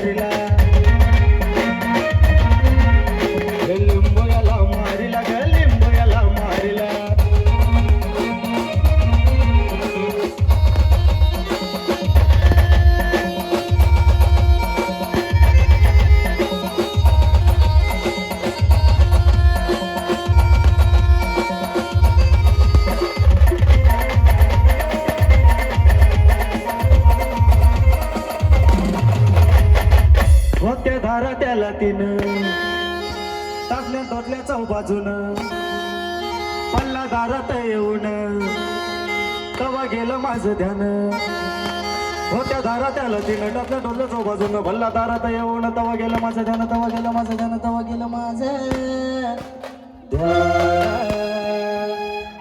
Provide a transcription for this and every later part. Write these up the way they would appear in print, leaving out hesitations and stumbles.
मारिला लिंबू याला मारिला ग लिंबू याला मारिला होत्या धारा त्याला तिनं टाकल्या धोतल्या चौबाजून पल्ला दारात येऊन तवा गेलं माझं ध्यान होत्या धारा त्याला तिनं टाकल्या धोतल्या चौबाजून भल्ला दारात येऊन तवा गेलं माझं ध्यान तवा गेलं माझं ध्यान तवा गेलं माझं ध्यान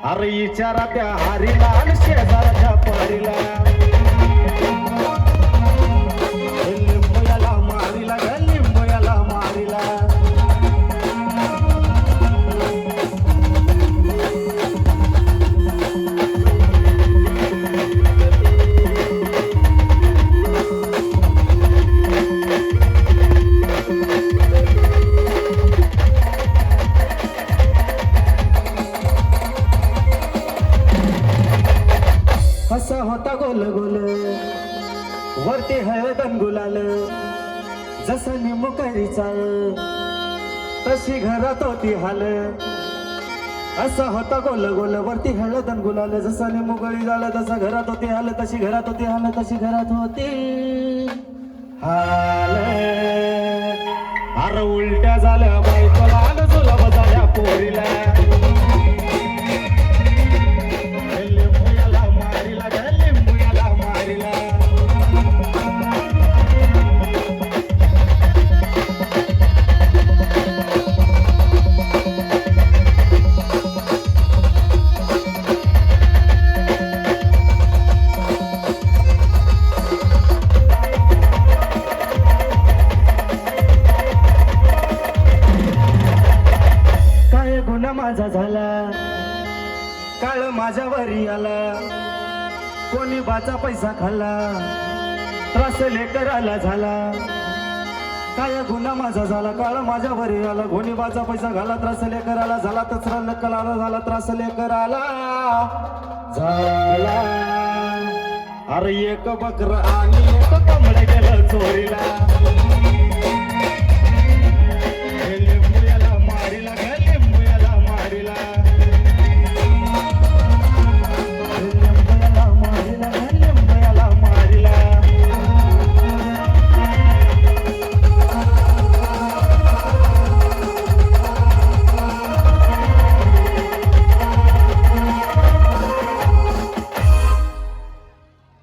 अरे इचारा त्या हारीला आणि शेजाराच्या पारीला असा होता गोल गोल वरती हळदन गुलाल जसं निमुकरी चाल तशी घरात होती हाल असा होता गोल गोल वरती हळदन गुलाल जसं निमुकळी झालं तसं घरात होती हाल तशी घरात होती हाल तशी घरात होती हाल अरे उलट्या झाल्या बायकोला आलं जुलाब झाल्या पोरीला माझा झाला काळ माझ्यावरी आला कोणी बाचा पैसा खाल्ला त्रास लेकराला झाला काय गुन्हा माझा झाला काळ माझ्यावरी आला कोणी बाचा पैसा घाला त्रास लेकराला झाला तसरा लेकराला झाला त्रास लेकराला झाला अरे एक बकर आणि एक कोंबड गेलं चोरीला